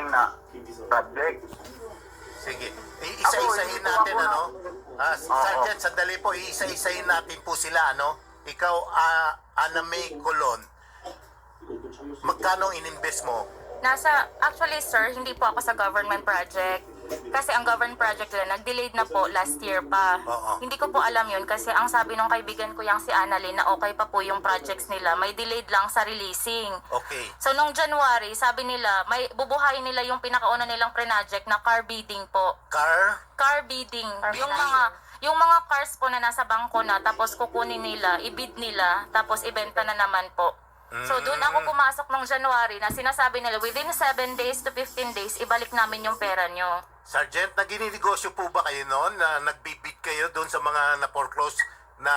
pending na project. Sige. Iisa-isahin natin, ano? Sergeant, sandali po. Iisa-isahin natin po sila, ano? Ikaw, Ana May Colon. Magkano ininvest mo? Actually sir, hindi po ako sa government project. Kasi ang government project nila, nag-delayed na po last year pa. Oo. Hindi ko po alam yun kasi ang sabi ng kaibigan ko yung si Annalyn na okay pa po yung projects nila. May delayed lang sa releasing. Okay. So nung January, sabi nila, may bubuhayin nila yung pinakauna nilang pre-project na car bidding po. Car bidding. Yung mga cars po na nasa bangko na, tapos kukunin nila, i-bid nila, tapos ibenta na naman po. So doon ako pumasok nung January na sinasabi nila within 7 days to 15 days, ibalik namin yung pera nyo. Sergeant, naginegosyo po ba kayo noon na nagbibid kayo doon sa mga na-foreclose na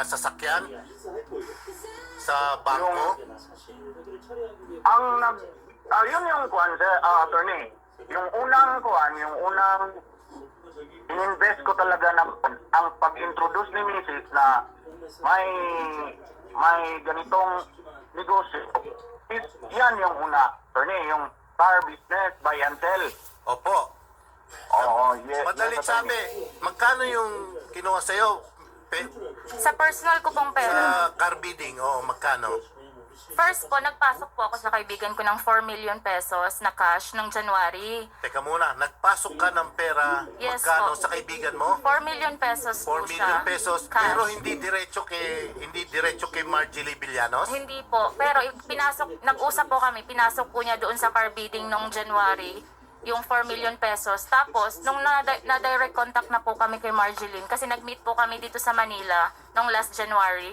sasakyan sa bangko? Yun yung kuan, attorney. Yung unang ininvest ko talaga ang pag-introduce ni Mrs. na may ganitong negosyo. Yan yung una, attorney, yung car business, buy and sell. Opo. Oo, yes. Madalit yes, sabi, magkano yung kinuha sa'yo? Sa personal ko pong pera, Sa car bidding, magkano? first po, nagpasok po ako sa kaibigan ko ng 4 million pesos na cash nung January. Teka muna, nagpasok ka ng pera, Yes magkano po. sa kaibigan mo? 4 million pesos 4 po million siya. pesos, Cash. pero hindi diretso kay Marjorie Villanos? Hindi po. Pero nag-usap po kami, pinasok po niya doon sa car bidding nung January, yung 4 million pesos. Tapos, nung na-direct contact na po kami kay Marjeline, kasi nag-meet po kami dito sa Manila nung last January.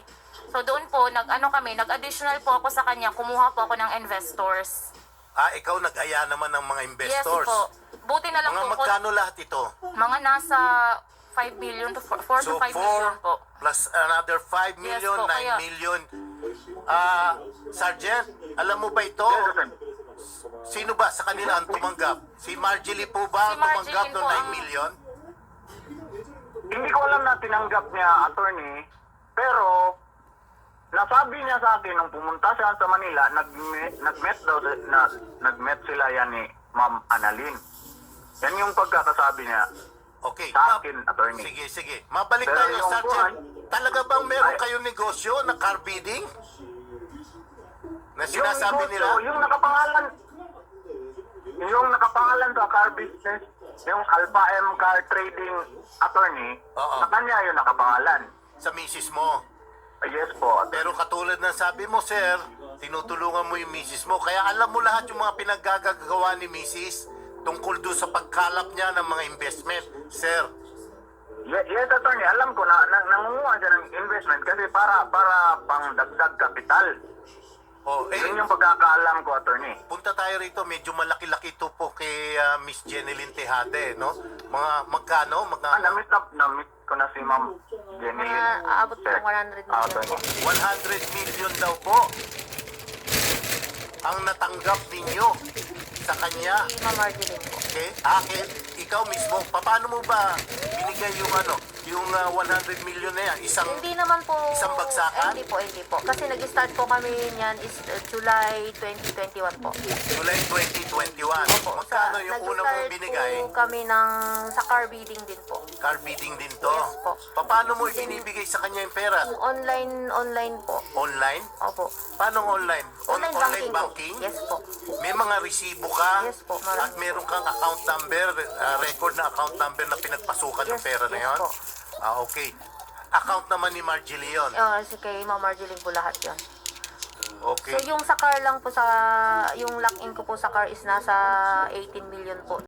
So doon po, nag-additional po ako sa kanya, kumuha po ako ng investors. Ikaw nag-aya naman ng mga Yes investors. po. Buti na lang Mga po. magkano lahat ito? Mga nasa 5 billion to 4 to 5 billion po. Plus another 5 million, Yes po, 9 kaya- million. Sergeant, alam mo ba ito? Yes, sir. Sino ba sa kanila ang tumanggap? Si Marjorie po ba ang Si tumanggap Marjeline ng po 9 ang- million? Hindi ko alam na tinanggap niya, attorney, pero nasabi niya sa akin nung pumunta siya sa Manila, nag-met sila yan ni Ma'am Annalyn. Yan yung pagkakasabi niya Okay. sa akin, attorney. Sige. Mabalik Pero tayo, yung Sergeant. Talaga bang meron Ay. kayong negosyo na car bidding? Na Yung sinasabi negosyo, nila? yung nakapangalan sa car business, yung Alpha M Car Trading Attorney, Oo. sa kanya yung nakapangalan. Sa misis mo. Yes po. Pero katulad ng sabi mo, sir, tinutulungan mo yung misis mo. Kaya alam mo lahat yung mga pinaggagawa ni misis tungkol doon sa pagkalap niya ng mga investment. Sir, Yes, attorney, alam ko na nangunguha siya ng investment kasi para pang dagdag kapital. Yun yung pagkakaalam ko, attorney. punta tayo rito. Medyo malaki-laki ito po kay Miss Jeneline Tejade, no? Magkano? Na-meet ko na si Ma'am Jenny. Aabot po ng 100 million. Attorney. 100 million daw po ang natanggap ninyo sa kanya. Si Ma'am Marjeline po. Okay? Ikaw mismo, paano mo ba binigay yung 100 million na yan? Hindi naman po. Isang bagsakan? Hindi po. Kasi nag-start po kami niyan is July 2021 po. July 2021. Magkano yung una mong binigay? Po kami sa car bidding din po. Car bidding din to. Yes po. Paano mo ibinibigay sa kanya yung pera? Online po. Online? Opo. Paano online? Online banking po. banking? Yes po. May mga resibo ka? Yes po, At marami meron kang account number, record na account number na pinagpasukan ng Yes, pera na yes yun? po. Okay. Account naman ni Marjorie yun. Kay Ma'am Marjeline po lahat yun. Okay. So yung sa car lang po yung lock-in ko po sa car is nasa 18 million po.